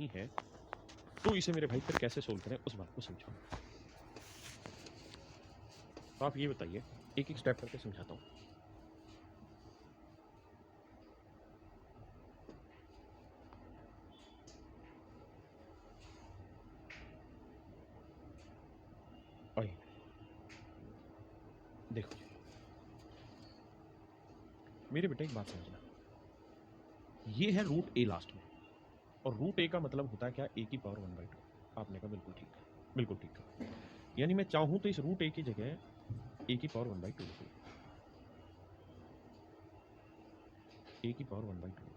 नहीं है तो इसे मेरे भाई फिर कैसे सोल्व करें उस बात को समझाओ। तो आप ये बताइए, एक एक स्टेप करके समझाता हूँ। और देखो जी मेरे बेटे, एक बात समझना, ये है रूट ए लास्ट में, और रूट ए का मतलब होता है क्या, ए की पावर 1/2। आपने कहा बिल्कुल ठीक है, बिल्कुल ठीक है। यानी मैं चाहूं तो इस रूट ए की जगह ए की पावर 1/2 लिखूं, ए की पावर 1/2,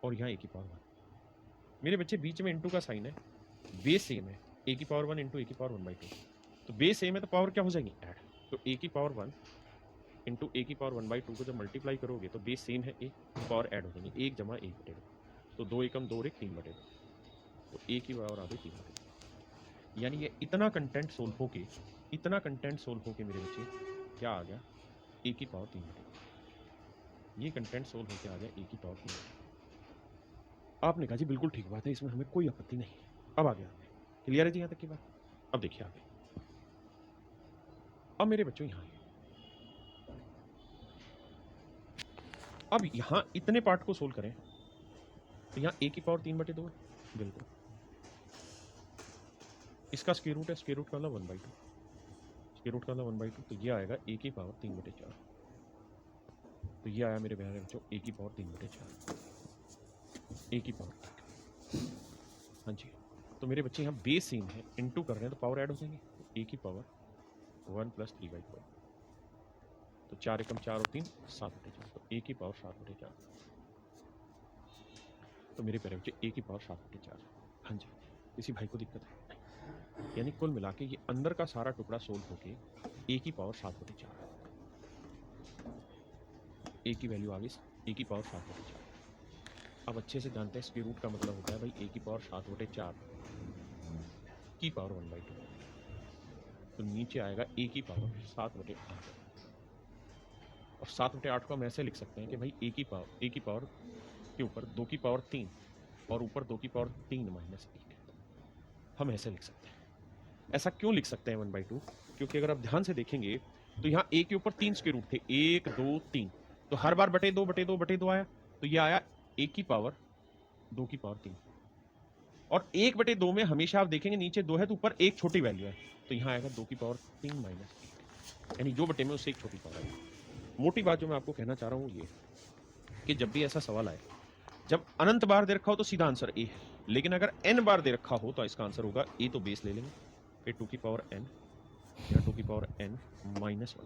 और यहाँ ए की पावर 1। मेरे बच्चे बीच में इंटू का साइन है, बेस सेम है, ए की पावर 1 इंटू ए की पावर 1/2। तो बेस सेम है तो पावर क्या हो जाएगी, ऐड। तो ए की पावर 1 इंटू ए की पावर 1/2 को जब मल्टीप्लाई करोगे तो बेस सेम है, ए पावर ऐड हो जाएंगे, 1 जमा 1/2। तो 2 एकम 2 और 1 3/2। तो ए की पावर आ गई 3/2। यानी ये इतना कंटेंट सोल्व होके, इतना कंटेंट सोल्व होके मेरे बच्चे क्या आ गया, ए की पावर 3/2। ये कंटेंट सोल्व होके आ गया ए की पावर 3/2। आपने कहा जी बिल्कुल ठीक बात है, इसमें हमें कोई आपत्ति नहीं। अब आ गया, क्लियर है जी यहाँ तक की बात। अब देखिए आगे, अब मेरे बच्चों यहाँ अब यहाँ इतने पार्ट को सोल्व करें तो यहाँ ए की पावर 3/2 है, बिल्कुल। इसका स्क्वायर रूट है, स्क्वायर रूट का मतलब 1/2, स्क्वायर रूट का मतलब 1/2, तो ये आएगा ए की पावर 3/4। तो ये आया मेरे प्यारे बच्चों ए की पावर 3/4, ए की पावर। हाँ जी, तो मेरे बच्चे यहाँ बेस सेम है, इनटू कर रहे हैं तो पावर ऐड हो जाएंगे, ए की पावर 1 + 3/4। तो 4 एकम 4 और 3 7/4, तो ए की पावर 7/4। तो मेरे प्यारे बच्चे ए की पावर 7/4। हाँ जी, किसी भाई को दिक्कत है? यानी कुल मिला के ये अंदर का सारा टुकड़ा सोल्व होके ए की पावर 7/4, ए की वैल्यू आ गई ए की पावर 7/4। अब अच्छे से जानते हैं स्क्वायर रूट का मतलब होता है भाई ए की पावर 7/4 की पावर 1/2। तो नीचे आएगा ए की पावर 7/8, और 7/8 को हम ऐसे लिख सकते हैं कि भाई ए की पावर के ऊपर 2 की पावर 3 और ऊपर 2 की पावर 3 - 1। हम ऐसे लिख सकते हैं। ऐसा क्यों लिख सकते हैं 1/2? क्योंकि अगर आप ध्यान से देखेंगे तो यहाँ ए के ऊपर 3 स्क्वायर रूट थे, 1 2 3, तो हर बार बटे 2 आया, तो ये आया ए की पावर 2 की पावर 3। और 1/2 में हमेशा आप देखेंगे नीचे 2 है तो ऊपर एक छोटी वैल्यू है, तो यहाँ आएगा 2 की पावर 3 - 1, यानी जो बटे में उससे एक छोटी पावर है। मोटी बात जो मैं आपको कहना चाह रहा हूँ ये कि जब भी ऐसा सवाल आए, जब अनंत बार दे रखा हो तो सीधा आंसर ए है, लेकिन अगर n बार दे रखा हो तो इसका आंसर होगा ए, तो बेस ले लेंगे, फिर 2 की पावर n या 2 की power n - 1।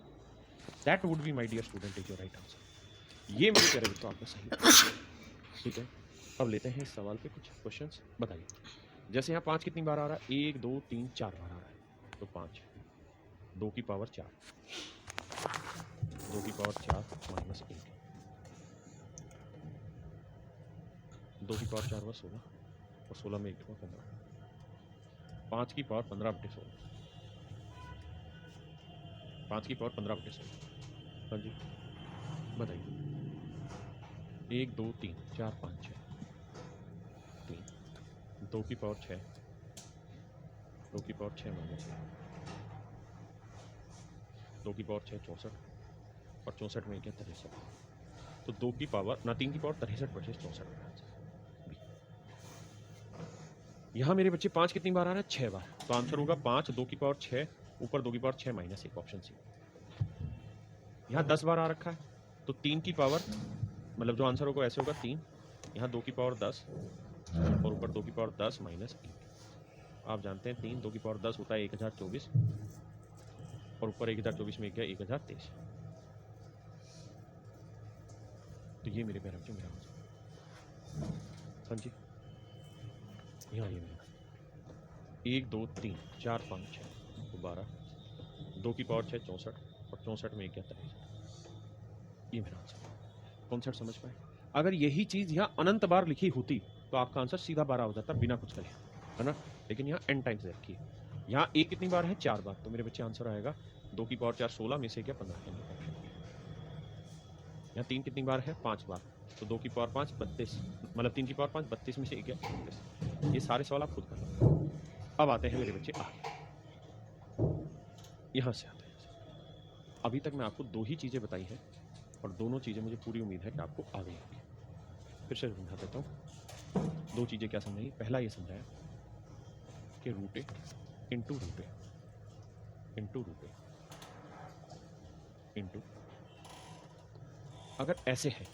That would be my dear student is your right answer. ये मेरे प्यारे बच्चों आपका सही, ठीक है। अब लेते हैं इस सवाल पे कुछ क्वेश्चंस। बताइए, जैसे यहाँ 5 कितनी बार आ रहा है, 1 2 3 4 बार आ रहा है, तो 5, 2 की पावर 4, 2 की पावर 4 - 1, 2 की पावर 4 हुआ 16, और 16 में 1 हुआ 15, 5 की पावर 15/16, 5 की पावर 15/16। हाँ जी बताइए, 1 2 3 4 5 6, 3, 2 की पावर 6, 2 की पावर 6 - 1, 2 की पावर 6 64, और 64 में क्या 63, तो 2 की पावर ना 3 की पावर 63 / 64। यहाँ मेरे बच्चे 5 कितनी बार आ रहा है, 6 बार, तो आंसर होगा 5 2 की पावर 6 ऊपर 2 की पावर 6 - 1, ऑप्शन सी। यहाँ 10 बार आ रखा है, तो 3 की पावर मतलब जो आंसर होगा ऐसे होगा 3, यहाँ 2 की पावर 10 और ऊपर 2 की पावर 10 - 1। आप जानते हैं 3 2 की पावर 10 होता है 1024, और ऊपर 1024 में गया 1023। तो ये मेरे पैर मेरा आंसर। हाँ जी, यहाँ ये मेरा 1 2 3 4 5 6 तो 12, 2 की पावर 6 64, और 64 में 63। ये मेरा आंसर। कॉन्सेप्ट समझ पाए? अगर यही चीज़ यहाँ अनंत बार लिखी होती तो आपका आंसर सीधा 12 हो जाता बिना कुछ करे, है ना। लेकिन यहाँ n टाइम्स रखी है। यहाँ ए कितनी बार है, 4 बार, तो मेरे बच्चे आंसर आएगा 2 की पावर 4 16 में से क्या 15। यहाँ 3 कितनी बार है, 5 बार, तो 2 की पावर 5 32, मतलब 3 की पावर 5 32 में से 1 है 32। ये सारे सवाल आप खुद कर लो। अब आते हैं मेरे बच्चे आगे, यहाँ से आते हैं। अभी तक मैं आपको 2 ही चीज़ें बताई हैं और दोनों चीज़ें मुझे पूरी उम्मीद है कि आपको आ गई होगी। फिर से समझा देता हूँ। 2 चीज़ें क्या समझाई? पहला ये समझाया कि रूट ए इंटू रूट ए इंटू रूट ए इंटू, अगर ऐसे है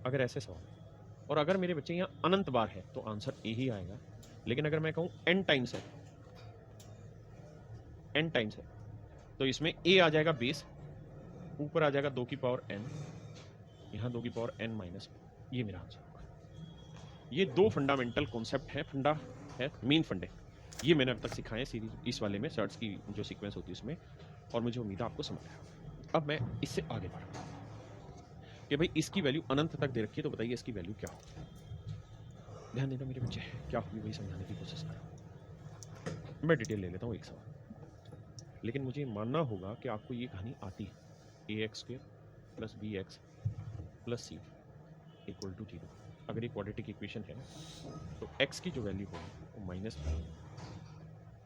अगर ऐसे सवाल है और अगर मेरे बच्चे यहाँ अनंत बार है तो आंसर ए ही आएगा। लेकिन अगर मैं कहूँ n टाइम्स है, n टाइम्स है, तो इसमें a आ जाएगा बेस, ऊपर आ जाएगा 2 की पावर n, यहाँ 2 की पावर n माइनस, ये मेरा आंसर होगा। ये 2 फंडामेंटल कॉन्सेप्ट है, फंडा है, मेन फंडे, ये मैंने अब तक सिखाए सीरीज इस वाले में, सर्ट्स की जो सीक्वेंस होती है उसमें, और मुझे उम्मीद है आपको समझ आया। अब मैं इससे आगे बढ़ रहा हूँ कि भाई इसकी वैल्यू अनंत तक दे रखी है, तो बताइए इसकी वैल्यू क्या होगी। ध्यान देना मेरे बच्चे, क्या होगी वही समझाने की कोशिश कर रहा हूँ। मैं डिटेल ले लेता हूँ एक सवाल, लेकिन मुझे मानना होगा कि आपको ये कहानी आती है। A X square plus B X plus C equal to 0। अगर ये क्वाड्रेटिक इक्वेशन है तो x की जो वैल्यू होगी वो minus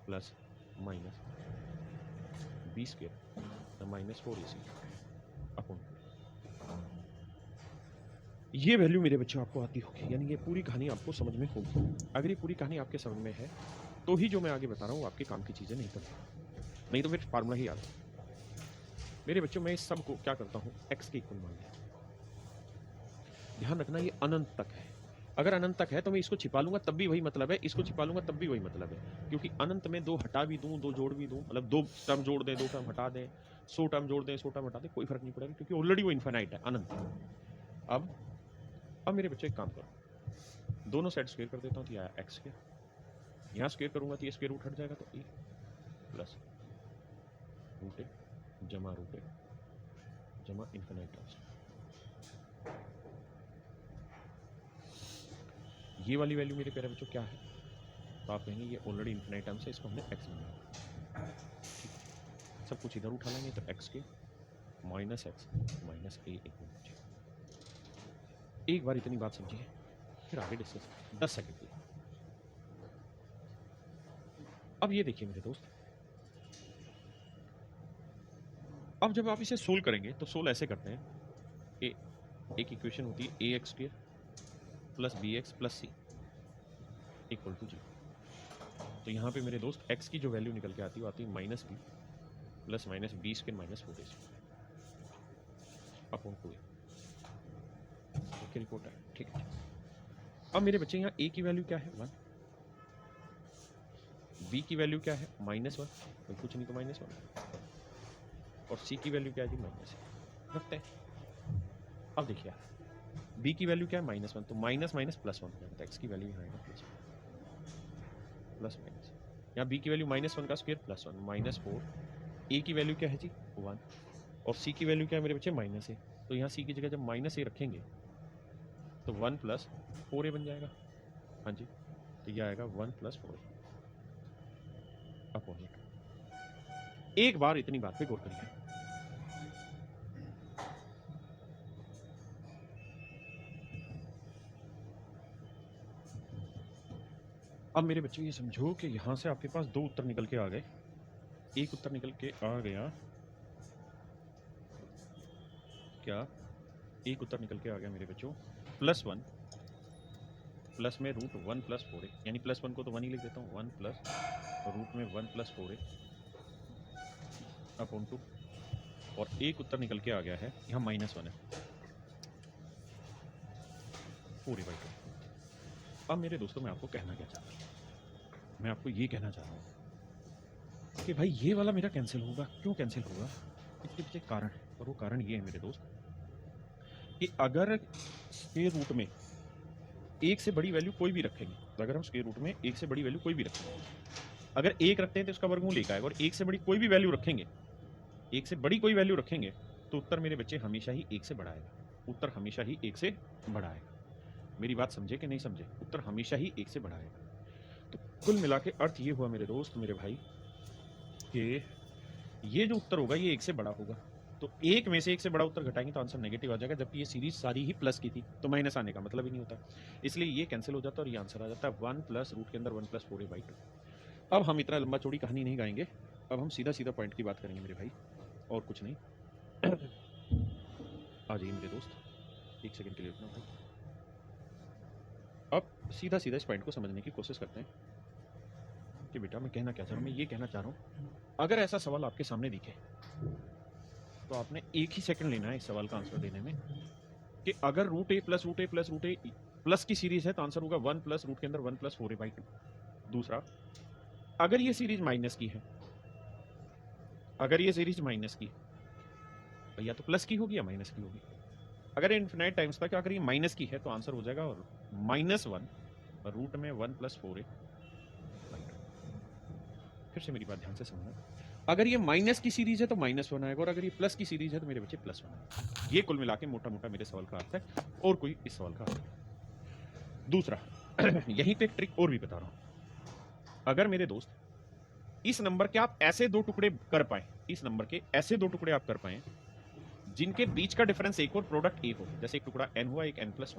plus minus B square minus 4ac upon, ये वैल्यू मेरे बच्चों आपको आती होगी, यानी ये पूरी कहानी आपको समझ में होगी। अगर ये पूरी कहानी आपके समझ में है तो ही जो मैं आगे बता रहा हूँ आपके काम की चीज़ें, नहीं तो फिर फार्मूला ही आता है। मेरे बच्चों मैं इस सब को क्या करता हूँ, x के इक्वल मान लिया। ध्यान रखना ये अनंत तक है, अगर अनंत तक है तो मैं इसको छिपा लूंगा तब भी वही मतलब है, इसको छिपा लूंगा तब भी वही मतलब है, क्योंकि अनंत में 2 हटा भी दूं 2 जोड़ भी दूं, मतलब 2 टर्म जोड़ दें 2 टर्म हटा दें, 100 टर्म जोड़ दें 100 टर्म हटा दें, कोई फर्क नहीं पड़ेगा, क्योंकि ऑलरेडी वो इन्फिनाइट है, अनंत है। अब मेरे बच्चे एक काम करो, दोनों साइड स्क्वायर कर देता हूँ, तो यह एक्स स्क्वायर, यहाँ स्क्वायर करूंगा तो ये स्क्वायर रूट हट जाएगा, तो ए प्लस रूट ए जमा रूट ए जमा इन्फिनाइट टर्म्स। ये वाली वैल्यू मेरे प्यारे बच्चों क्या है, तो आप कहेंगे ये ऑलरेडी इन्फिनाइट टर्म्स है, इसको हमने एक्स बनाया। ठीक है, सब कुछ इधर उठा लेंगे तो एक्स के minus X minus A equal to 0। एक बार इतनी बात समझिए, फिर आगे डिस्कस 10 सेकंड की। अब ये देखिए मेरे दोस्त, अब जब आप इसे सोल्व करेंगे तो सोल्व ऐसे करते हैं, एक इक्वेशन होती है A X square plus B X plus C equal to 0। तो यहाँ पे मेरे दोस्त x की जो वैल्यू निकल के आती है वो आती है minus B plus minus B square minus 4ac upon 2a। Report है, ठीक है। अब मेरे बच्चे यहाँ a की वैल्यू क्या है 1, b की वैल्यू क्या है -1, कोई कुछ नहीं तो -1, और c की वैल्यू क्या है जी -1 रखते हैं। अब देखिए b की वैल्यू क्या है -1, तो माइनस माइनस प्लस 1 हो जाएगा, तो x की वैल्यू यहाँ आएगा प्लस माइनस, यहाँ b की वैल्यू -1 का स्क्वायर प्लस 1 -4, a की वैल्यू क्या है जी 1, और c की वैल्यू क्या है मेरे बच्चे -a, तो यहाँ c की जगह जब -a रखेंगे तो 1 + 4a बन जाएगा। हाँ जी, तो यह आएगा 1 + 4a अपॉन 8। एक बार इतनी बात पे गौर करिए, अब मेरे बच्चों ये समझो कि यहाँ से आपके पास 2 उत्तर निकल के आ गए। एक उत्तर निकल के आ गया, क्या एक उत्तर निकल के आ गया मेरे बच्चों +1 प्लस में √1 + 4a, यानी +1 को तो 1 ही लिख देता हूँ, 1 प्लस रूट में 1 + 4a अपॉन 2, और एक उत्तर निकल के आ गया है यहाँ -1 है 4a/2। अब मेरे दोस्तों मैं आपको कहना क्या चाहता हूँ, मैं आपको ये कहना चाह रहा हूँ कि भाई ये वाला मेरा कैंसिल होगा, क्यों कैंसिल होगा, इसके पीछे कारण है, और वो कारण ये है मेरे दोस्त कि अगर स्क्वायर रूट में एक से बड़ी वैल्यू कोई भी रखेंगे, तो अगर हम स्क्वायर रूट में एक से बड़ी वैल्यू कोई भी रखेंगे, अगर 1 रखते हैं तो इसका वर्गमूल 1 आएगा, और एक से बड़ी कोई भी वैल्यू रखेंगे, एक से बड़ी कोई वैल्यू रखेंगे तो उत्तर मेरे बच्चे हमेशा ही 1 से बड़ा आएगा, उत्तर हमेशा ही 1 से बड़ा आएगा। मेरी बात समझे कि नहीं समझे, उत्तर हमेशा ही 1 से बड़ा आएगा। तो कुल मिला के अर्थ ये हुआ मेरे दोस्त मेरे भाई कि ये जो उत्तर होगा ये एक से बड़ा होगा, तो एक में से एक से बड़ा उत्तर घटाएंगे तो आंसर नेगेटिव आ जाएगा, जबकि ये सीरीज सारी ही प्लस की थी, तो माइनस आने का मतलब ही नहीं होता, इसलिए ये कैंसिल हो जाता है और ये आंसर आ जाता है 1 प्लस रूट के अंदर 1 प्लस 4a/2। अब हम इतना लंबा चौड़ी कहानी नहीं गाएंगे, अब हम सीधा सीधा पॉइंट की बात करेंगे मेरे भाई, और कुछ नहीं। आ जाइए मेरे दोस्त, एक सेकंड के लिए रुकना भाई। अब सीधा सीधा इस पॉइंट को समझने की कोशिश करते हैं कि बेटा मैं कहना क्या चाह रहा हूँ, मैं ये कहना चाह रहा हूँ, अगर ऐसा सवाल आपके सामने दिखे तो आपने एक ही सेकंड लेना है इस सवाल का आंसर देने में, कि अगर root A plus root A plus root A plus की सीरीज है तो आंसर होगा 1 प्लस रूट के अंदर 1 प्लस 4a/2। दूसरा, अगर ये सीरीज माइनस की है, अगर ये सीरीज माइनस की या तो प्लस की होगी या माइनस की होगी, अगर इन्फिनाइट टाइम्स तक अगर ये माइनस की है तो आंसर हो जाएगा और -1 रूट में 1 प्लस 4a। फिर से मेरी बात ध्यान से समझना, अगर ये माइनस की सीरीज है तो -1 आएगा, और अगर ये प्लस की सीरीज है तो मेरे बच्चे +1 आएगा। ये कुल मिला के मोटा मोटा मेरे सवाल का अर्थ है, और कोई इस सवाल का अर्थ नहीं। दूसरा, यहीं पे एक ट्रिक और भी बता रहा हूं, अगर मेरे दोस्त इस नंबर के आप ऐसे दो टुकड़े कर पाए, इस नंबर के ऐसे दो टुकड़े आप कर पाए जिनके बीच का डिफरेंस एक और प्रोडक्ट एक हो, जैसे एक टुकड़ा n हुआ, एक n+1,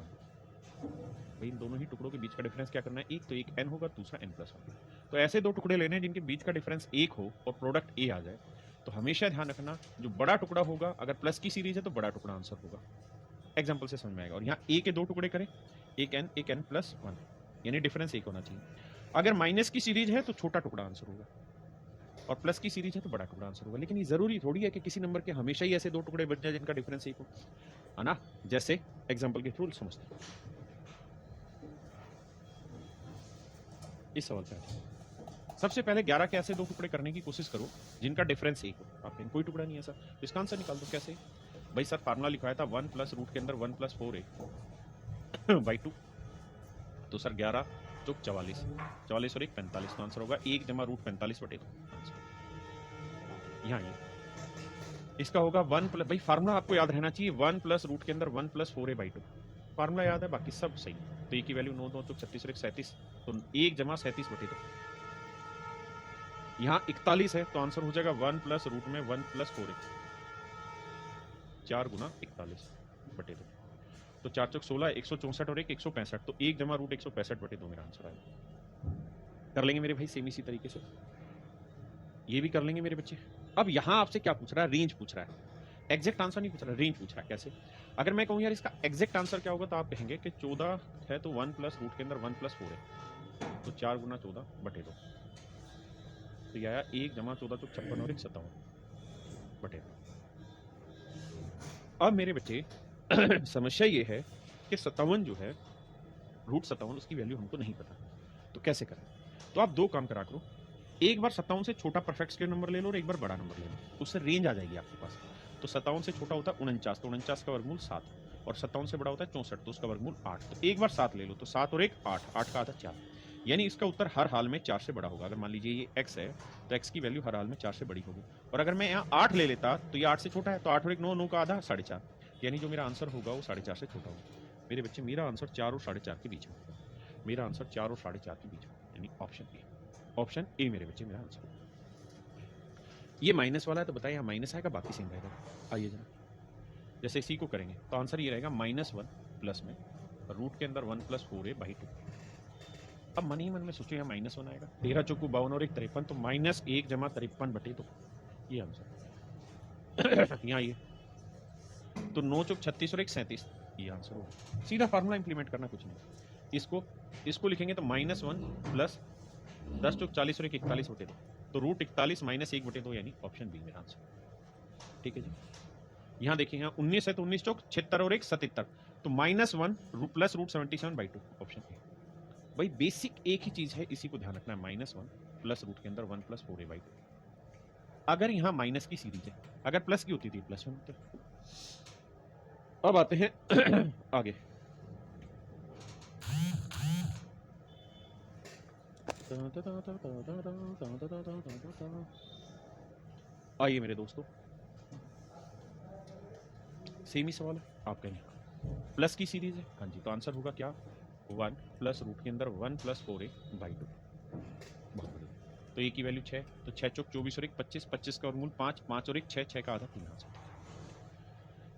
भाई इन दोनों ही टुकड़ों के बीच का डिफरेंस क्या करना है, एक तो एक n होगा, दूसरा n+1। तो ऐसे दो टुकड़े लेने हैं जिनके बीच का डिफरेंस एक हो और प्रोडक्ट a आ जाए, तो हमेशा ध्यान रखना जो बड़ा टुकड़ा होगा, अगर प्लस की सीरीज है तो बड़ा टुकड़ा आंसर होगा। एग्जाम्पल से समझ में आएगा। और यहाँ a के दो टुकड़े करें, एक n+1, यानी डिफरेंस एक होना चाहिए। अगर माइनस की सीरीज है तो छोटा टुकड़ा आंसर होगा, और प्लस की सीरीज है तो बड़ा टुकड़ा आंसर होगा। लेकिन ये जरूरी थोड़ी है कि किसी नंबर के हमेशा ही ऐसे दो टुकड़े बन जाए जिनका डिफरेंस एक हो, है ना। जैसे एग्जाम्पल के थ्रू समझते हैं इस सवाल पे। सबसे पहले 11 के ऐसे दो टुकड़े करने की कोशिश करो जिनका डिफरेंस एक हो। आपके कोई टुकड़ा नहीं है सर, इसका आंसर निकाल दो। कैसे भाई? सर फार्मूला लिखवाया था 1 प्लस रूट के अंदर 1 प्लस 4a/2। तो सर 11 चौक 44, 44 और 1 45, तो आंसर होगा 1 जमा रूट 45/2। यहाँ ये इसका होगा 1 प्लस, भाई फार्मूला आपको याद रहना चाहिए, 1 प्लस रूट के अंदर 1 प्लस 4a/2। फार्मूला याद है, बाकी सब सही। तो ए की वैल्यू 9 2 36 और 1 37, तो 1 जमा 37/2। यहाँ 41 है तो आंसर हो जाएगा 1 प्लस रूट में 1 प्लस 4a, 4 गुना 41/2। तो 4 चौक 16, 164 और 1 165, तो 1 जमा रूट 165/2 मेरा आंसर आएगा। कर लेंगे मेरे भाई सेम इसी तरीके से, ये भी कर लेंगे मेरे बच्चे। अब यहाँ आपसे क्या पूछ रहा है? रेंज पूछ रहा है, एग्जैक्ट आंसर नहीं पूछ रहा है, रेंज पूछ रहा है। कैसे? अगर मैं कहूँ यार इसका एग्जैक्ट आंसर क्या होगा, तो आप कहेंगे कि 14 है तो 1 प्लस रूट के अंदर 1 प्लस 4 है, तो 4 गुना 14/2। तो यह आया 1 जमा 14 तो 56 और 1 57/2। अब मेरे बच्चे समस्या ये है कि 57 जो है, रूट 57, उसकी वैल्यू हमको नहीं पता, तो कैसे करें? तो आप दो काम करा करो, एक बार 57 से छोटा परफेक्ट स्क्वायर नंबर ले लो और एक बार बड़ा नंबर ले लो, उससे रेंज आ जाएगी आपके पास। तो 57 से छोटा होता है 49, तो 49 का वर्गमूल 7, और 57 से बड़ा होता है 64, तो उसका वर्गमूल 8। तो एक बार 7 ले लो, तो 7 और 1 8, 8 का आधा 4, यानी इसका उत्तर हर हाल में 4 से बड़ा होगा। अगर मान लीजिए ये x है तो x की वैल्यू हर हाल में 4 से बड़ी होगी। और अगर मैं यहाँ 8 ले लेता तो ये 8 से छोटा है, तो 8 और 1 9, 9 का आधा 4.5, यानी जो मेरा आंसर होगा वो 4.5 से छोटा होगा। मेरे बच्चे मेरा आंसर 4 और 4.5 के बीच में, मेरा आंसर 4 और 4.5 के बीच में, यानी ऑप्शन ए। ऑप्शन ए मेरे बच्चे मेरा आंसर। ये माइनस वाला है तो बताइए यहाँ माइनस आएगा, बाकी सेम रहेगा। आइए जरा, जैसे इसी को करेंगे तो आंसर ये रहेगा -1 प्लस में रूट के अंदर 1 प्लस 4a/2। अब मन ही मन में सोचो यहाँ -1 आएगा, 13 चौको 52 और 1 53, तो -1 जमा 53/2, ये आंसर। यहाँ ये तो 9 चौक 36 और 1 37, ये आंसर होगा। सीधा फार्मूला इंप्लीमेंट करना, कुछ नहीं। इसको लिखेंगे तो -1 प्लस 10 चौक 40 और 1 41/2, तो रूट 41 -1/2, यानी ऑप्शन बी मेरा आंसर। ठीक है जी। यहाँ देखिए, यहाँ 19 है तो 19 चौक 76 और 1 77, तो -1 प्लस रूट 77/2, ऑप्शन ए। भाई बेसिक एक ही चीज है, इसी को ध्यान रखना है, -1 प्लस रूट के अंदर 1 प्लस 4a/2। अगर यहाँ माइनस की सीरीज है, अगर प्लस की होती थी +1 होते। अब आते हैं आगे। आइए मेरे दोस्तों, सेम ही सवाल है। आप कहेंगे प्लस की सीरीज है, हाँ जी, तो आंसर होगा क्या? 1 प्लस रूट के अंदर 1 प्लस 4a/2। बहुत बढ़िया। तो ए की वैल्यू 6, तो 6 चौक 24 और 1 25, 25 का और मूल 5, 5 और 1 6, 6 का आधा 3 आंसर।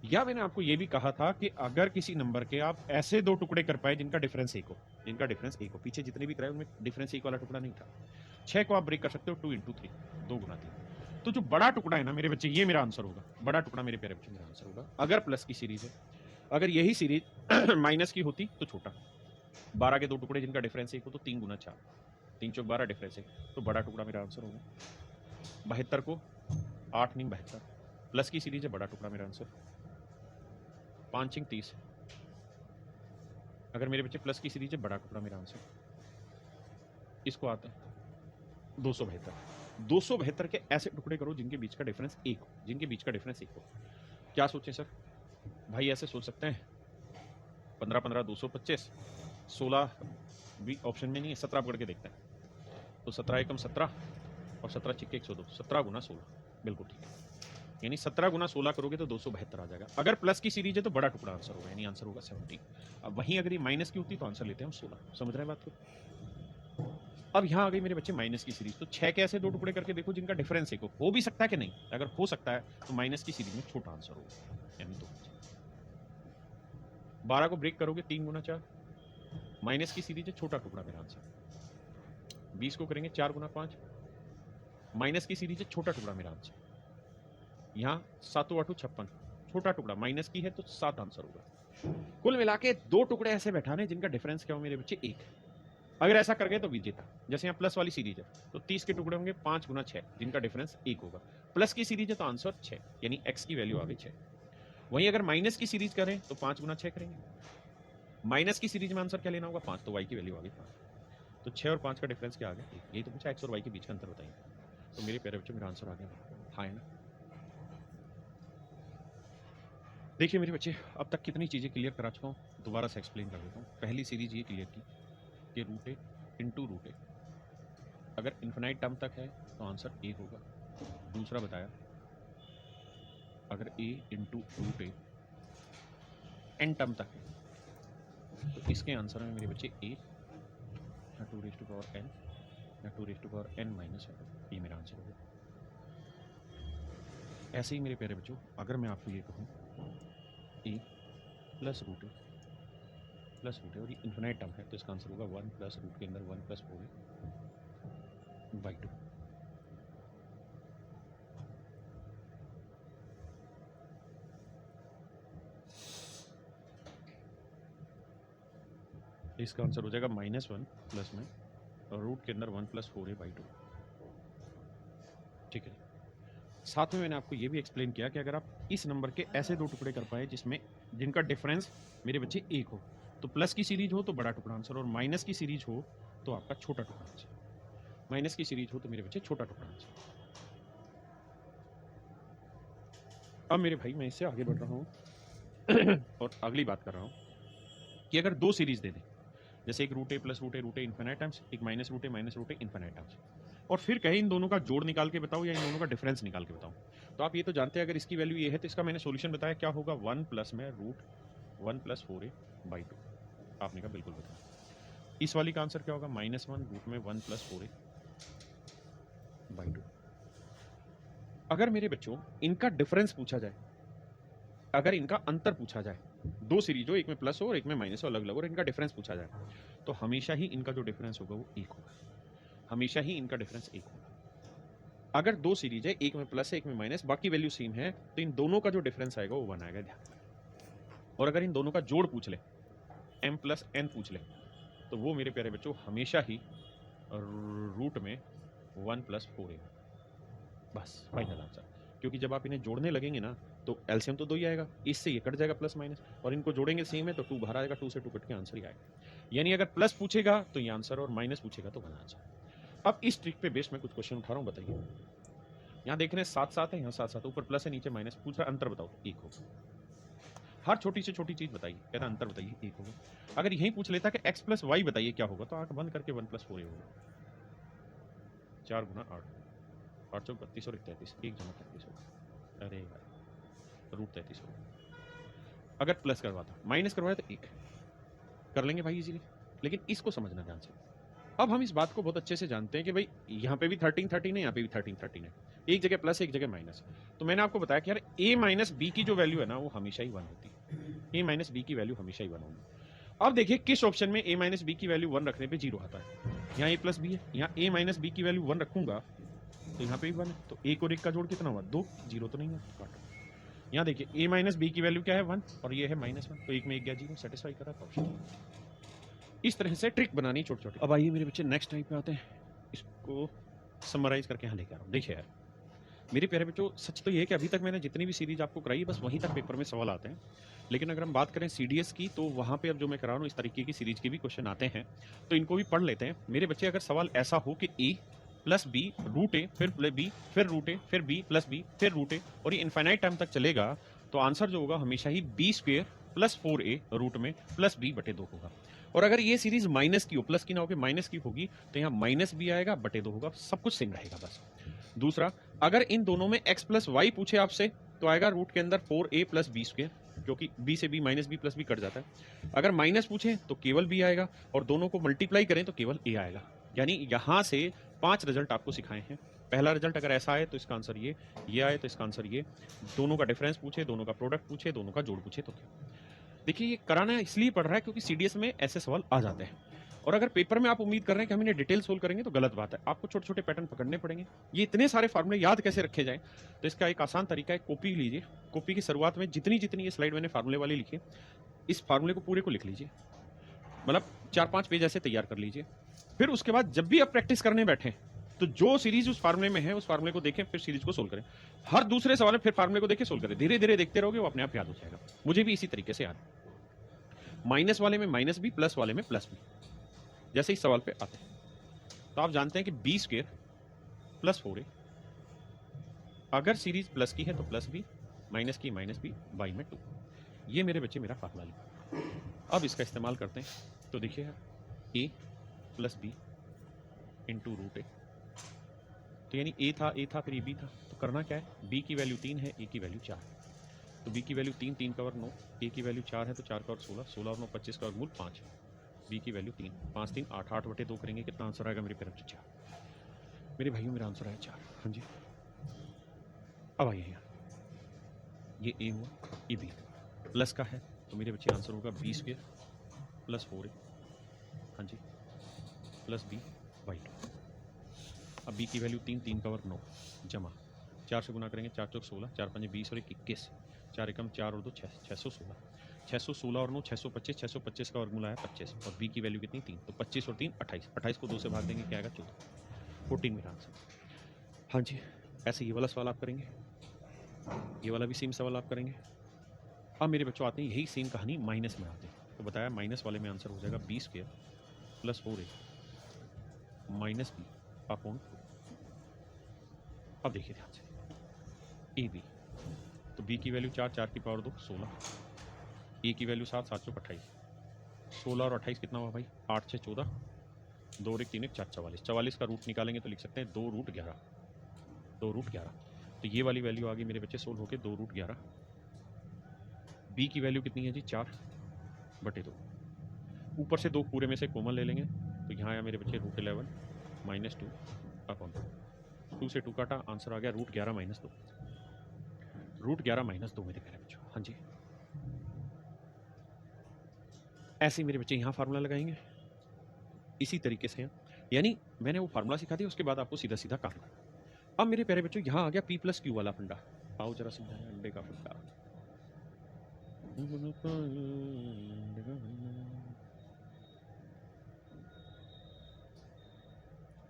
या मैंने आपको ये भी कहा था कि अगर किसी नंबर के आप ऐसे दो टुकड़े कर पाए जिनका डिफरेंस 1 हो, जिनका डिफरेंस 1 हो, पीछे जितने भी कराए उनमें डिफरेंस 1 वाला टुकड़ा नहीं था। 6 को आप ब्रेक कर सकते हो 2 इंटू 3, 2 गुना 3। तो जो बड़ा टुकड़ा है ना मेरे बच्चे, ये मेरा आंसर होगा। बड़ा टुकड़ा मेरे प्यारे बच्चे मेरा आंसर होगा। अगर प्लस की सीरीज है, अगर यही सीरीज माइनस की होती तो छोटा। 12 के दो टुकड़े जिनका डिफरेंस 1 हो तो 3 गुना 4, 3 चौक 12 डिफरेंस है, तो बड़ा टुकड़ा मेरा आंसर होगा। 72 को 8 नहीं 72, प्लस की सीरीज है, बड़ा टुकड़ा मेरा आंसर। 5 इंक 30, अगर मेरे बच्चे प्लस की सीरीज है, बड़ा टुकड़ा मेरा आंसर। इसको आता है 272। 272 के ऐसे टुकड़े करो जिनके बीच का डिफरेंस 1 हो, जिनके बीच का डिफरेंस 1 हो। क्या सोचें सर? भाई ऐसे सोच सकते हैं 15 15 225, 16 भी ऑप्शन में नहीं है, 17 पकड़ के देखते हैं। तो 17 एकम 17 और 17 छिक्के 102, 17 गुना 16, बिल्कुल ठीक है। यानी 17 गुना 16 करोगे तो 272 आ जाएगा। अगर प्लस की सीरीज है तो बड़ा टुकड़ा आंसर होगा, यानी आंसर होगा 17। अब वहीं अगर ये माइनस की होती तो आंसर लेते हैं हम 16। समझ रहे हैं बात को? अब यहाँ आ गई मेरे बच्चे माइनस की सीरीज, तो 6 के ऐसे दो टुकड़े करके देखो जिनका डिफरेंस 1 हो भी सकता है कि नहीं? अगर हो सकता है तो माइनस की सीरीज में छोटा आंसर होगा, यानी 2। 12 को ब्रेक करोगे 3 गुना 4, माइनस की सीरीज है, छोटा टुकड़ा मेरा आंसर। 20 को करेंगे 4 गुना 5, माइनस की सीरीज है, छोटा टुकड़ा मेरा आंसर। यहाँ 7 8 56, छोटा टुकड़ा, माइनस की है तो 7 आंसर होगा। कुल मिला के दो टुकड़े ऐसे बैठाने जिनका डिफरेंस क्या हो मेरे बच्चे 1। अगर ऐसा कर गए तो विजेता। जैसे यहाँ प्लस वाली सीरीज है तो 30 के टुकड़े होंगे 5 गुना 6, जिनका डिफरेंस 1 होगा। प्लस की सीरीज है तो आंसर 6, यानी एक्स की वैल्यू आ गई 6। वहीं अगर माइनस की सीरीज करें तो 5 गुना 6 करेंगे। माइनस की सीरीज में आंसर क्या लेना होगा? 5, तो वाई की वैल्यू आ गई 5। तो 6 और 5 का डिफरेंस क्या आ गया? 1। यही तो पूछा, एक्स और वाई के बीच का अंतर बताइए। तो मेरे प्यारे बच्चों मेरा आंसर आ गया हाँ है ना। देखिए मेरे बच्चे, अब तक कितनी चीज़ें क्लियर करा चुका हूँ, दोबारा से एक्सप्लेन कर देता हूँ। पहली सीरीज ये क्लियर की कि रूट ए इंटू रूट ए अगर इन्फिनाइट टर्म तक है तो आंसर ए होगा। दूसरा बताया अगर ए into root A N term तक है तो इसके आंसर में मेरे बच्चे ए या 2 एन या 2 एन माइनस है, ये मेरा आंसर होगा। ऐसे ही मेरे प्यारे बच्चों, अगर मैं आपको ये कहूँ ए प्लस रूट ए और ये इन्फिनाइट टर्म है तो इसका आंसर होगा 1 प्लस रूट के अंदर 1 प्लस 4 बाई 2। इसका आंसर हो जाएगा -1 प्लस में रूट के अंदर 1 प्लस 4a/2। ठीक है। साथ में मैंने आपको ये भी एक्सप्लेन किया कि अगर आप इस नंबर के ऐसे दो टुकड़े कर पाए जिसमें जिनका डिफरेंस मेरे बच्चे 1 हो, तो प्लस की सीरीज हो तो बड़ा टुकड़ा आंसर, और माइनस की सीरीज हो तो आपका छोटा टुकड़ा आंसर। माइनस की सीरीज हो तो मेरे बच्चे छोटा टुकड़ा आंसर। अब मेरे भाई मैं इससे आगे बढ़ रहा हूँ और अगली बात कर रहा हूँ कि अगर दो सीरीज दे दें, जैसे एक root A plus root A infinite times, एक माइनस रूट ए इन्फिनाइट टाइम्स, और फिर कहें इन दोनों का जोड़ निकाल के बताओ या इन दोनों का डिफरेंस निकाल के बताओ, तो आप ये तो जानते हैं अगर इसकी वैल्यू ये है तो इसका मैंने सॉल्यूशन बताया क्या होगा, 1 प्लस में रूट 1 प्लस 4a/2। आपने कहा बिल्कुल बताया। इस वाली का आंसर क्या होगा? -1 रूट में 1 प्लस 4a/2। अगर मेरे बच्चों इनका डिफरेंस पूछा जाए, अगर इनका अंतर पूछा जाए, दो सीरीज हो, एक में प्लस हो और एक में माइनस हो, अलग अलग, और इनका डिफरेंस पूछा जाए, तो हमेशा ही इनका जो डिफरेंस होगा वो 1 होगा। हमेशा ही इनका डिफरेंस 1 होगा। अगर दो सीरीज है, एक में प्लस है एक में माइनस, बाकी वैल्यू सेम है, तो इन दोनों का जो डिफरेंस आएगा वो 1 आएगा, ध्यान। और अगर इन दोनों का जोड़ पूछ ले, m प्लस n पूछ ले, तो वो मेरे प्यारे बच्चों हमेशा ही रूट में 1 प्लस 4a, बस फाइनल आंसर। क्योंकि जब आप इन्हें जोड़ने लगेंगे ना तो एलसीएम तो 2 ही आएगा, इससे ये कट जाएगा प्लस माइनस, और इनको जोड़ेंगे सेम है तो 2 बाहर आएगा, 2 से 2 कट के आंसर ही आएगा। यानी अगर प्लस पूछेगा तो ये आंसर और माइनस पूछेगा तो 1 आंसर। अब इस ट्रिक पे बेस मैं कुछ क्वेश्चन उठा रहा हूँ, बताइए। यहाँ देख रहे हैं 7 7 है, यहाँ 7 7, ऊपर प्लस है नीचे माइनस, पूछ रहा अंतर बताओ, 1 होगा। हर छोटी से छोटी चीज बताइए, कहता अंतर बताइए, 1 होगा। अगर यही पूछ लेता कि x प्लस वाई बताइए क्या होगा, तो आंख बंद करके 1 प्लस 4a होगा। 4 गुना 8, 8 चौक 32 और 33, 1 जमा 33 होगा। अरे यार रूट 33 होगा। अगर प्लस करवाता, माइनस करवाया तो 1 कर लेंगे भाई इजीली, लेकिन इसको समझना ध्यान से। अब हम इस बात को बहुत अच्छे से जानते हैं कि भाई यहाँ पे भी 13 है, यहाँ पे भी 13 है, एक जगह प्लस एक जगह माइनस। तो मैंने आपको बताया कि यार a माइनस बी की जो वैल्यू है ना वो हमेशा ही 1 होती है, a माइनस बी की वैल्यू हमेशा ही 1 होगी। अब देखिए किस ऑप्शन में a माइनस बी की वैल्यू 1 रखने पे 0 आता है। यहाँ a प्लस बी है, यहाँ a माइनस बी की वैल्यू 1 रखूंगा तो यहाँ पे भी 1 है, तो 1 और 1 का जोड़ कितना हुआ 2, 0 तो नहीं है, काटो। यहाँ देखिए a माइनस बी की वैल्यू क्या है 1 और ये है -1, तो एक में एक गया 0, सेटिस्फाई कर रहा था ऑप्शन। इस तरह से ट्रिक बनानी छोटी छोटी। अब आइए मेरे बच्चे नेक्स्ट टाइप पे आते हैं, इसको समराइज करके यहाँ लेके आ रहा हूँ। देखिए यार मेरे प्यारे बच्चों, सच तो ये है कि अभी तक मैंने जितनी भी सीरीज आपको कराई बस वहीं तक पेपर में सवाल आते हैं, लेकिन अगर हम बात करें सीडीएस की तो वहाँ पे अब जो मैं करा रहा हूँ इस तरीके की सीरीज के भी क्वेश्चन आते हैं, तो इनको भी पढ़ लेते हैं मेरे बच्चे। अगर सवाल ऐसा हो कि ए प्लस बी रूट ए फिर बी फिर रूट ए फिर बी प्लस बी फिर रूट ए और ये इन्फाइनाइट टाइम तक चलेगा, तो आंसर जो होगा हमेशा ही B square plus 4a root में प्लस बी बटे 2 होगा। और अगर ये सीरीज माइनस की हो, प्लस की ना होकर माइनस की होगी, तो यहाँ माइनस बी आएगा बटे 2 होगा, सब कुछ सेम रहेगा बस। दूसरा, अगर इन दोनों में x प्लस वाई पूछे आपसे तो आएगा रूट के अंदर 4a प्लस बी स्क्वेयर, क्योंकि b से b minus B plus B cut जाता है। अगर माइनस पूछे तो केवल b आएगा और दोनों को मल्टीप्लाई करें तो केवल a आएगा। यानी यहां से 5 रिजल्ट आपको सिखाए हैं। पहला रिजल्ट अगर ऐसा आए तो इसका आंसर ये आए तो इसका आंसर ये, दोनों का डिफरेंस पूछे, दोनों का प्रोडक्ट पूछे, दोनों का जोड़ पूछे तो क्या। देखिए ये कराना इसलिए पड़ रहा है क्योंकि सीडीएस में ऐसे सवाल आ जाते हैं, और अगर पेपर में आप उम्मीद कर रहे हैं कि हम इन्हें डिटेल सोल्व करेंगे तो गलत बात है। आपको छोटे छोटे पैटर्न पकड़ने पड़ेंगे। ये इतने सारे फार्मूले याद कैसे रखे जाएं, तो इसका एक आसान तरीका है, कॉपी लीजिए, कॉपी की शुरुआत में जितनी जितनी ये स्लाइड मैंने फार्मूले वाली लिखी है इस फार्मूले को पूरे को लिख लीजिए, मतलब 4-5 पेज ऐसे तैयार कर लीजिए। फिर उसके बाद जब भी आप प्रैक्टिस करने बैठे तो जो सीरीज उस फार्मूले में है उस फार्मूले को देखें, फिर सीरीज को सोल्व करें। हर दूसरे सवाल में फिर फार्मूले को देखें, सोल्व करें, धीरे धीरे देखते रहोगे वो अपने आप याद हो जाएगा। मुझे भी इसी तरीके से याद है। माइनस वाले में माइनस बी, प्लस वाले में प्लस बी। जैसे इस सवाल पे आते हैं तो आप जानते हैं कि बी स्क्वेयर प्लस 4a, अगर सीरीज प्लस की है तो प्लस बी, माइनस की माइनस बी, बाई में 2। ये मेरे बच्चे मेरा फार्मूला लिखा। अब इसका इस्तेमाल करते हैं तो देखिए a plus B into root A, तो यानी a था फिर b था, तो करना क्या है, b की वैल्यू 3 है, a की वैल्यू 4 है, तो b की वैल्यू 3, 3 का वर्ग 9, a की वैल्यू 4 है तो 4 का वर्ग 16, 16 और 9 25 का वर्गमूल 5, b की वैल्यू 3, 5 3 8, 8 बटे 2 करेंगे, कितना आंसर आएगा मेरे पेरेंट्स, 4। मेरे भाइयों मेरा आंसर आया 4। हाँ जी, अब आइए यहाँ, ये a हुआ, ये b प्लस का है तो मेरे बच्चे आंसर होगा बी स्क्वेयर प्लस 4a, हाँ जी, प्लस b बाई 2। अब b की वैल्यू 3, 3 का वर्ग 9, जमा 4 से गुना करेंगे, 4 चौक 16, 4 5 20 और 21, 4 एकम 4 और 2 6, 616, 616 और 9 625, 625 का वर्गमूल आया 25, और b की वैल्यू कितनी 3, तो 25 और 3 28, 28 को 2 से भाग देंगे क्या आएगा 14, 14 मेरा आंसर। हाँ जी, ऐसे ये वाला सवाल आप करेंगे, ये वाला भी सेम सवाल आप करेंगे। अब मेरे बच्चों आते हैं यही सेम कहानी माइनस में आते हैं, तो बताया माइनस वाले में आंसर हो जाएगा B square plus 4a minus B upon 2। अब देखिए ध्यान से, ए बी, तो b की वैल्यू 4, 4 की पावर 2 16, a की वैल्यू 7, 7 चौक 28, 16 और 28 कितना हुआ भाई, 8 6 14, 2 और 1 3 1 4 44, 44 का रूट निकालेंगे तो लिख सकते हैं 2 रूट 11, 2 रूट 11। तो ये वाली वैल्यू आ गई मेरे बच्चे सोल्व होके 2 रूट 11। b की वैल्यू कितनी है जी 4 बटे 2, ऊपर से 2 पूरे में से कॉमन ले लेंगे तो यहाँ आया मेरे बच्चे रूट 11 माइनस 2 अपॉन 2 से 2 काटा, आंसर आ गया रूट 11 माइनस 2, रूट 11 माइनस 2 मेरे प्यारे बच्चों। हाँ जी, ऐसे मेरे बच्चे यहाँ फार्मूला लगाएंगे इसी तरीके से, यानी मैंने वो फार्मूला सिखा दिया, उसके बाद आपको सीधा सीधा काम करना। अब मेरे प्यारे बच्चों यहाँ आ गया p प्लस क्यू वाला फंडा, आओ जरा समझाएं अंडे का फंडा।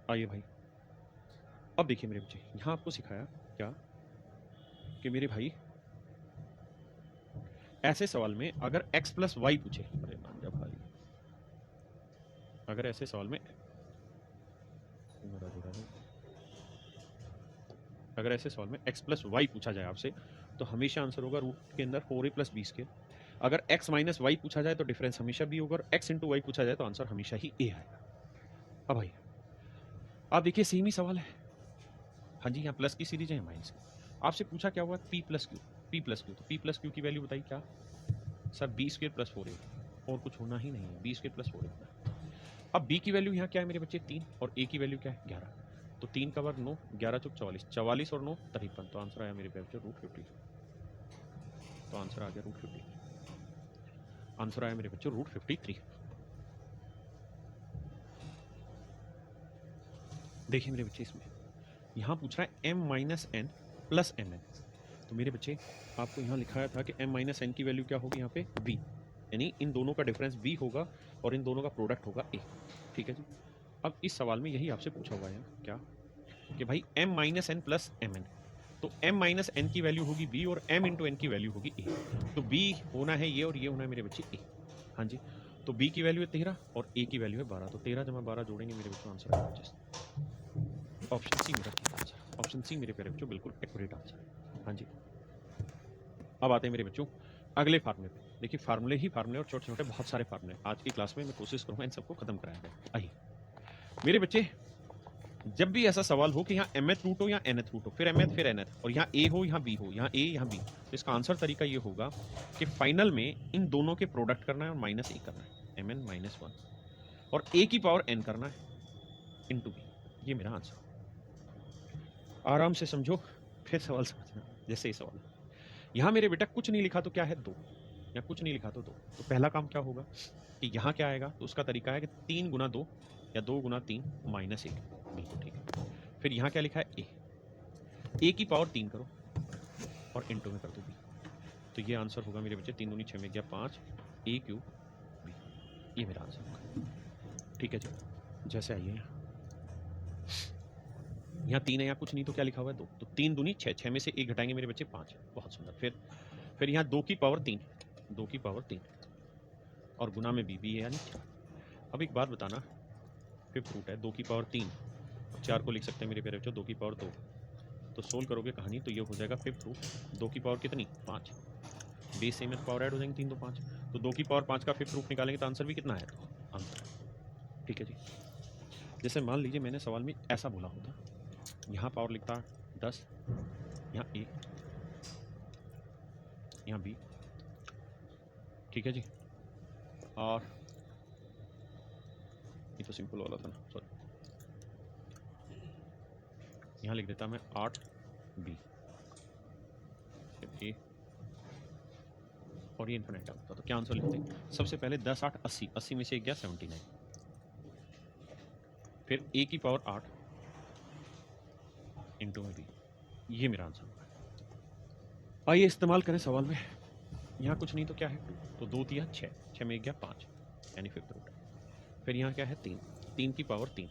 आइए भाई, अब देखिए मेरे बच्चे, यहाँ आपको सिखाया क्या कि मेरे भाई ऐसे सवाल में अगर x प्लस वाई पूछे, अरे मान जा भाई, अगर ऐसे सवाल में अगर ऐसे सवाल में x प्लस वाई पूछा जाए आपसे तो हमेशा आंसर होगा रूट के अंदर 4a प्लस बी स्क्वायर। अगर x माइनस वाई पूछा जाए तो डिफरेंस हमेशा b होगा, और x इंटू वाई पूछा जाए तो आंसर हमेशा ही a आएगा। अब भाई आप देखिए सेम ही सवाल है, हाँ जी, यहाँ प्लस की सीरीज है, माइनस की। आपसे पूछा क्या हुआ, p प्लस क्यू, तो p प्लस क्यू की वैल्यू बताइए क्या sir, B square plus 4a, और कुछ होना ही नहीं है, बी स्क्वेयर प्लस 4a। अब b की वैल्यू यहाँ क्या है मेरे बच्चे 3 और a की वैल्यू क्या है 11, तो 3 का वर्ग 9, 11 चौक 44, 44 और 9 53, तो आंसर आया मेरे बच्चे √50। तो आंसर आ गया √50, आंसर आया मेरे बच्चों √53। देखिए मेरे बच्चे इसमें यहाँ पूछ रहा है m-n प्लस mn, तो मेरे बच्चे आपको यहाँ लिखाया था कि m-n की वैल्यू क्या होगी यहाँ पे b, यानी इन दोनों का डिफरेंस b होगा और इन दोनों का प्रोडक्ट होगा a। ठीक है जी। अब इस सवाल में यही आपसे पूछा हुआ है क्या कि भाई m-n प्लस mn, तो m-n की वैल्यू होगी b और m इंटू n की वैल्यू होगी a, तो b होना है ये और ये होना है मेरे बच्चे a। हाँ जी, तो b की वैल्यू है 13 और a की वैल्यू है 12, तो 13 जमा 12 जोड़ेंगे मेरे बच्चों, आंसर है 25। ऑप्शन सी मेरा ठीक आंसर, ऑप्शन सी मेरे प्यारे बच्चों बिल्कुल एक्यूरेट आंसर। हाँ जी, अब आते हैं मेरे बच्चों अगले फार्मूले पे। देखिए फार्मूले ही फार्मूले और छोटे छोटे बहुत सारे फार्मूले आज की क्लास में मैं कोशिश करूँगा इन सबको खत्म कराया जाए। आइए मेरे बच्चे, जब भी ऐसा सवाल हो कि यहाँ mth रूट हो या nth रूट हो, फिर mth फिर nth, और यहाँ a हो यहाँ b हो, यहाँ a यहाँ b, तो इसका आंसर तरीका ये होगा कि फाइनल में इन दोनों के प्रोडक्ट करना है और माइनस a करना है, mn माइनस 1, और a की पावर n करना है इंटू b। ये मेरा आंसर। आराम से समझो, फिर सवाल समझना। जैसे ये सवाल यहाँ मेरे बेटा कुछ नहीं लिखा तो क्या है 2, या कुछ नहीं लिखा तो 2, तो पहला काम क्या होगा कि यहाँ क्या आएगा, तो उसका तरीका है कि 3 गुना 2 या 2 गुना 3 माइनस 1, बिल्कुल ठीक है। फिर यहाँ क्या लिखा है a की पावर 3 करो और इंटू में कर दो b, तो ये आंसर होगा मेरे बच्चे 3 दूनी 6 में गया 5 a क्यूब b, ये मेरा आंसर होगा। ठीक है जी। जैसे आइए यहाँ 3 है, यहाँ कुछ नहीं तो क्या लिखा हुआ है 2, तो 3 दूनी 6, 6 में से 1 घटाएंगे मेरे बच्चे 5, बहुत सुंदर। फिर यहाँ 2 की पावर 3, 2 की पावर 3 और गुना में b है यानी 4। अब एक बात बताना, फिफ्थ रूट है 2 की पावर 3, 4 को लिख सकते हैं मेरे प्यारे बच्चों 2 की पावर 2, तो सोल्व करोगे कहानी तो ये हो जाएगा फिफ्थ रूट 2 की पावर कितनी 5, बेस सेम है, पावर ऐड हो जाएंगे 3 2 5, तो 2 की पावर 5 का फिफ्थ रूट निकालेंगे तो आंसर भी कितना है, आंसर। ठीक है जी। जैसे मान लीजिए मैंने सवाल में ऐसा बोला होता, यहाँ पावर लिखता 10, यहाँ a, यहाँ b, ठीक है जी, और ये तो सिंपल वाला था ना, सॉरी, यहाँ लिख देता मैं 8b, फिर a और ये इन्फिनिट होता, तो क्या आंसर लिखते हैं, सबसे पहले 10 8 80, 80 में से एक गया 79, फिर a की पावर 8 इंटू में b, ये मेरा आंसर होगा। आइए इस्तेमाल करें सवाल में, यहाँ कुछ नहीं तो क्या है 2, तो 2 दिया 6, 6 में एक गया 5 यानी फिफ्थ रूट। फिर यहाँ क्या है 3, 3 की पावर 3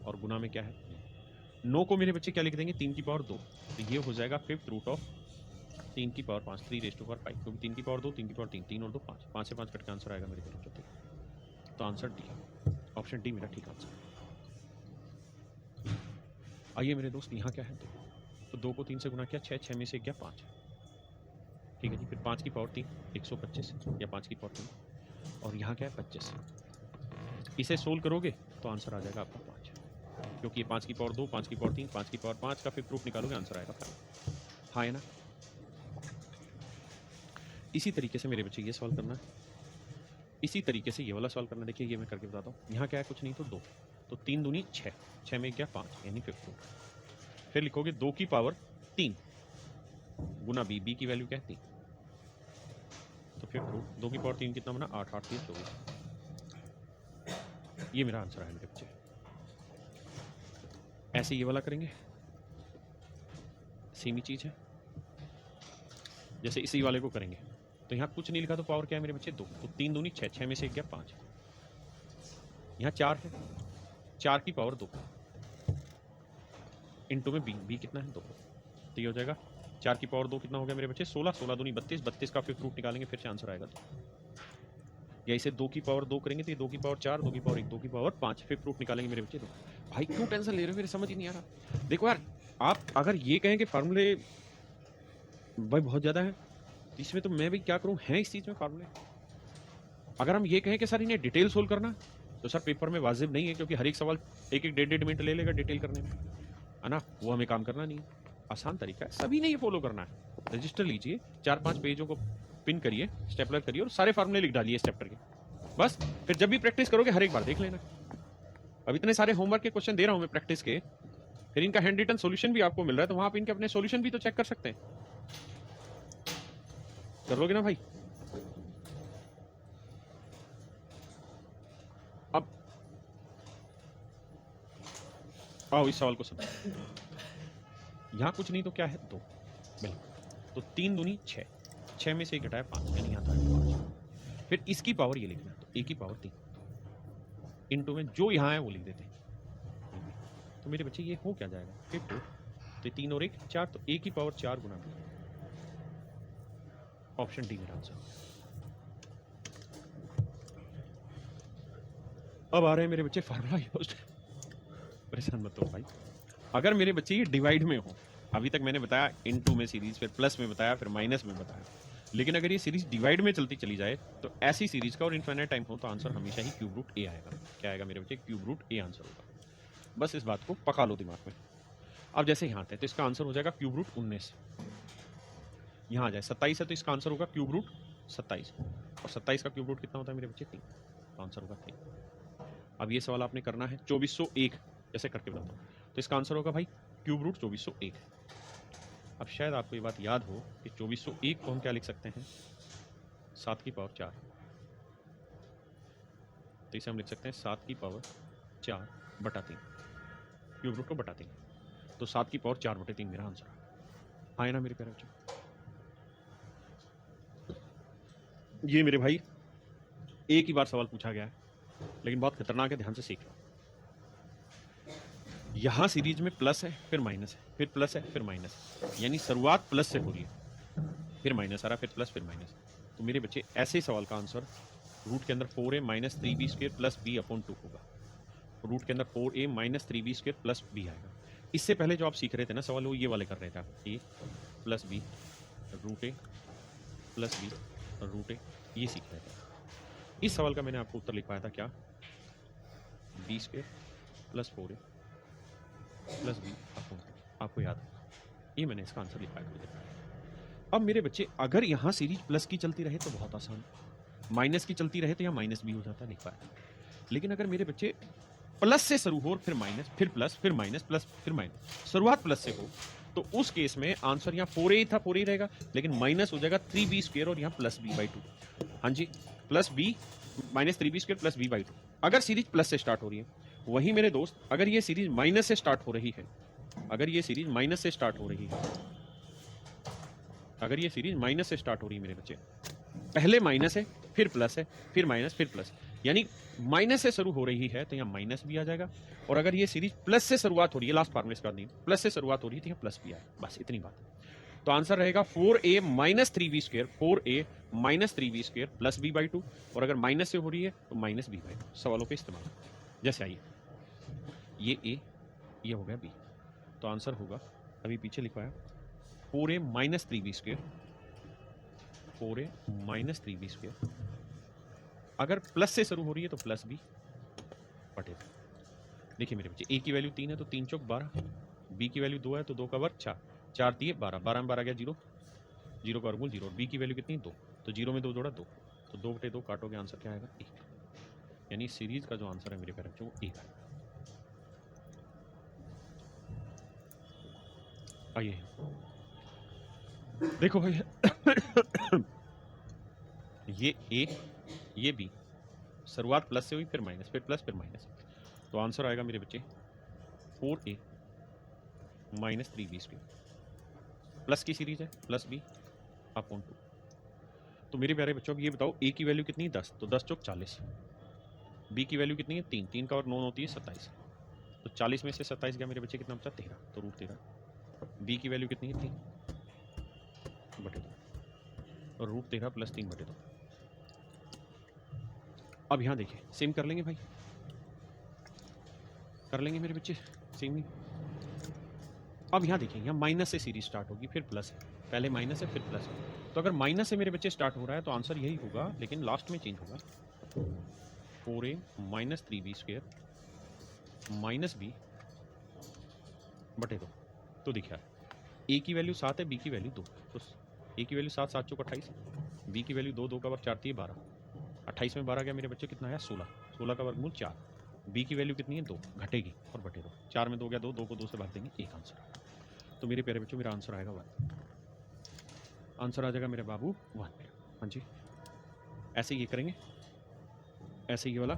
और गुना में क्या है 9 को मेरे बच्चे क्या लिख देंगे 3 की पावर 2, तो ये हो जाएगा फिफ्थ रूट ऑफ 3 की पावर 5, 3 रेज़ टू पावर 5, क्योंकि 3 की पावर 2, 3 की पावर 3, 3 और 2 5, 5 से 5 कट के आंसर आएगा मेरे बच्चों। तो आंसर डी, ऑप्शन डी मेरा ठीक आंसर। आइए मेरे दोस्त, यहाँ क्या है 2, तो 2 को 3 से गुना किया 6, 6 में से गया 5, ठीक है जी। फिर 5 की पावर 3 125 या 5 की पावर 3, और यहाँ क्या है 25, इसे सोल्व करोगे तो आंसर आ जाएगा आपका 5, क्योंकि ये 5 की पावर 2, 5 की पावर 3, 5 की पावर 5 का फिर प्रूफ निकालोगे आंसर आएगा 5। हाँ है ना। इसी तरीके से मेरे बच्चे ये सॉल्व करना है, इसी तरीके से ये वाला सॉल्व करना। देखिए ये मैं करके बताता हूँ, यहाँ क्या है कुछ नहीं तो 2, तो 3 दूनी 6, 6 में क्या 5 यानी फिफ्थ रूट। फिर लिखोगे 2 की पावर 3 गुना b, b की वैल्यू क्या है 3, तो फिफ्थ रूट 2 की पावर 3 कितना बना 8, 8 3 24, ये मेरा आंसर है मेरे बच्चे। ऐसे ये वाला करेंगे, सेम ही चीज़ है, जैसे इसी वाले को करेंगे तो यहाँ कुछ नहीं लिखा तो पावर क्या है मेरे बच्चे 2, तो 3 दूनी 6, 6 में से गया 5, यहाँ 4 है, 4 की पावर 2 इंटू में b कितना है 2, तो ये हो जाएगा 4 की पावर 2 कितना हो गया मेरे बच्चे 16, 16 दूनी 32, 32 का फिफ्थ रूट निकालेंगे फिर से आंसर आएगा 2, या इसे 2 की पावर 2 करेंगे तो ये 2 की पावर 4, 2 की पावर 1, 2 की पावर 5, फिफ्थ रूट निकालेंगे मेरे बच्चे 2। भाई क्यों टेंशन ले रहे हो, मेरे समझ ही नहीं आ रहा। देखो यार, आप अगर ये कहें कि फार्मूले भाई बहुत ज़्यादा है, तो इसमें तो मैं भी क्या करूँ, है इस चीज़ में फार्मूले। अगर हम ये कहें कि सर इन्हें डिटेल सोल्व करना, तो सर पेपर में वाजिब नहीं है, क्योंकि हर एक सवाल एक एक 1.5 मिनट ले लेगा डिटेल करने में, है ना, वो हमें काम करना नहीं है। आसान तरीका है, सभी ने ये फॉलो करना है। रजिस्टर लीजिए, 4-5 पेजों को पिन करिए, स्टेपलर करिए और सारे फार्मूले लिख डालिए इस चैप्टर के, बस फिर जब भी प्रैक्टिस करोगे हर एक बार देख लेना। अब इतने सारे होमवर्क के क्वेश्चन दे रहा हूं मैं प्रैक्टिस के, फिर इनका हैंड रिटन सॉल्यूशन भी आपको मिल रहा है, तो वहां पे इनके अपने सॉल्यूशन भी तो चेक कर सकते हैं। कर लोगे ना भाई? अब आओ इस सवाल को समझो। यहां कुछ नहीं तो क्या है, 2 बिल्कुल। तो 3 दूनी 6, 6 में से 1 घटाया 5, यानी आता है 5। फिर इसकी पावर ये लिखना है, तो a की पावर 3 इनटू में जो यहां है वो लिख देते हैं। तो मेरे बच्चे ये हो क्या जाएगा, फिर 2, तो 3 और 1 4, तो a की पावर 4 गुना 2। ऑप्शन डी मेरा आंसर। अब आ रहे हैं मेरे बच्चे फार्मूला यूज्ड। परेशान मत हो भाई। अगर मेरे बच्चे ये डिवाइड में हो, अभी तक मैंने बताया इनटू में सीरीज, फिर प्लस में बताया, फिर माइनस में बताया, लेकिन अगर ये सीरीज डिवाइड में चलती चली जाए तो ऐसी सीरीज का और इनफाइनाइट टाइम हो तो आंसर हमेशा ही क्यूब रूट ए आएगा। क्या आएगा मेरे बच्चे? क्यूब रूट ए आंसर होगा। बस इस बात को पका लो दिमाग में। अब जैसे यहाँ थे तो इसका आंसर हो जाएगा क्यूब रूट 19। यहाँ आ जाए 27 है तो इसका आंसर होगा क्यूब रूट 27, और 27 का क्यूब रूट कितना होता है मेरे बच्चे? 3, तो आंसर होगा 3। अब ये सवाल आपने करना है 2401 जैसे करके बताता हूँ, तो इसका आंसर होगा भाई क्यूब रूट 2401। अब शायद आपको ये बात याद हो कि 2401 को हम क्या लिख सकते हैं? 7 की पावर 4, तो इसे हम लिख सकते हैं 7 की पावर 4 बटा 3, क्यूब रूट को बटा 3, तो 7 की पावर 4 बटे 3 मेरा आंसर आए ना मेरे प्यारे बच्चों? ये मेरे भाई एक ही बार सवाल पूछा गया है, लेकिन बहुत खतरनाक है, ध्यान से सीख लो। यहां सीरीज में प्लस है, फिर माइनस है, फिर प्लस है, फिर माइनस है, यानी शुरुआत प्लस से हो रही है, फिर माइनस आ रहा, फिर प्लस, फिर माइनस। तो मेरे बच्चे ऐसे सवाल का आंसर रूट के अंदर 4a minus 3b square plus b upon 2 होगा। रूट के अंदर 4a minus 3b square plus b आएगा। इससे पहले जो आप सीख रहे थे ना सवाल, वो ये वाले कर रहे थे आप, a plus b root A plus b root A, ये सीख रहे थे। इस सवाल का मैंने आपको उत्तर लिखवाया था क्या? b square plus 4a plus b upon 2, आपको याद है? ये मैंने इसका आंसर लिखवाया। अब मेरे बच्चे अगर यहाँ सीरीज प्लस की चलती रहे तो बहुत आसान, माइनस की चलती रहे तो यहाँ माइनस भी हो जाता, लिख पाया। लेकिन अगर मेरे बच्चे प्लस से शुरू हो, फिर माइनस, फिर प्लस, फिर माइनस, प्लस, फिर माइनस, शुरुआत प्लस से हो, तो उस केस में आंसर यहाँ 4a था, 4a रहेगा, लेकिन माइनस हो जाएगा 3b स्क्वायर और यहाँ प्लस b बाई 2। हाँ जी, plus b minus 3b square plus b by 2, अगर सीरीज प्लस से स्टार्ट हो रही है। वहीं मेरे दोस्त अगर ये सीरीज माइनस से स्टार्ट हो रही है, अगर ये सीरीज माइनस से स्टार्ट हो रही है, अगर ये सीरीज माइनस से स्टार्ट हो रही है मेरे बच्चे, पहले माइनस है, फिर प्लस है, फिर माइनस, फिर प्लस, यानी माइनस से शुरू हो रही है तो यहाँ माइनस भी आ जाएगा। और अगर ये सीरीज प्लस से शुरुआत हो रही है, लास्ट फार्मूले इसका नहीं, प्लस से शुरुआत हो रही है तो यहाँ प्लस भी आएगा। बस इतनी बात है। तो आंसर रहेगा 4a minus 3b square, 4a minus 3b square plus b by 2, और अगर माइनस से हो रही है तो माइनस b बाई 2। सवालों के इस्तेमाल जैसे आइए, ये a, ये हो गया b, तो आंसर होगा अभी पीछे लिखवाया 4a minus 3b square, 4a minus 3b square, अगर प्लस से शुरू हो रही है तो प्लस b बटे 2। देखिए मेरे बच्चे, a की वैल्यू 3 है तो 3 चौक 12, b की वैल्यू 2 है तो 2 का वर्ग 4, 4 दिए 12, 12 में 12 गया 0, 0 का वर्गमूल 0, b की वैल्यू कितनी? 2, तो 0 में 2 जोड़ा 2, तो 2 बटे 2 काटोगे आंसर क्या आएगा? 1। यानी सीरीज का जो आंसर है मेरे प्यारे बच्चों वो 1 है। आइए देखो भाई, ये a, ये b, शुरुआत प्लस से हुई, फिर माइनस, फिर प्लस, फिर माइनस, तो आंसर आएगा मेरे बच्चे 4a minus 3b square, plus की सीरीज है, प्लस b अपॉन 2। तो मेरे प्यारे बच्चों ये बताओ, a की वैल्यू कितनी है? 10, तो 10 चौक 40, b की वैल्यू कितनी है? 3, 3 का और 9 होती है 27, तो 40 में से 27 गया मेरे बच्चे, कितना बचा? 13, तो रूट 13। b की वैल्यू कितनी है? 3 बटे 2, और रूट 13 प्लस 3 बटे 2। अब यहाँ देखिए सेम कर लेंगे भाई, कर लेंगे मेरे बच्चे सेम ही। अब यहाँ देखिए, यहाँ माइनस से सीरीज स्टार्ट होगी, फिर प्लस है, पहले माइनस है, फिर प्लस है, तो अगर माइनस से मेरे बच्चे स्टार्ट हो रहा है तो आंसर यही होगा, लेकिन लास्ट में चेंज होगा, 4a minus 3b square minus b बटे 2। तो देखिए a की वैल्यू 7 है, b की वैल्यू 2, तो a की वैल्यू 7, 7 चौक 28, b की वैल्यू 2, 2 का वर्ग 4 12, 28 में 12 गया मेरे बच्चे, कितना आया 16। 16 का वर्गमूल 4। बी की वैल्यू कितनी है 2, घटेगी और बटे 2। 4 में 2 गया 2, 2 को 2 से भाग देंगे, एक आंसर आएगा। तो मेरे प्यारे बच्चों मेरा आंसर आएगा 1। आंसर आ जाएगा मेरे बाबू 1। हाँ जी, ऐसे ये करेंगे, ऐसे ये वाला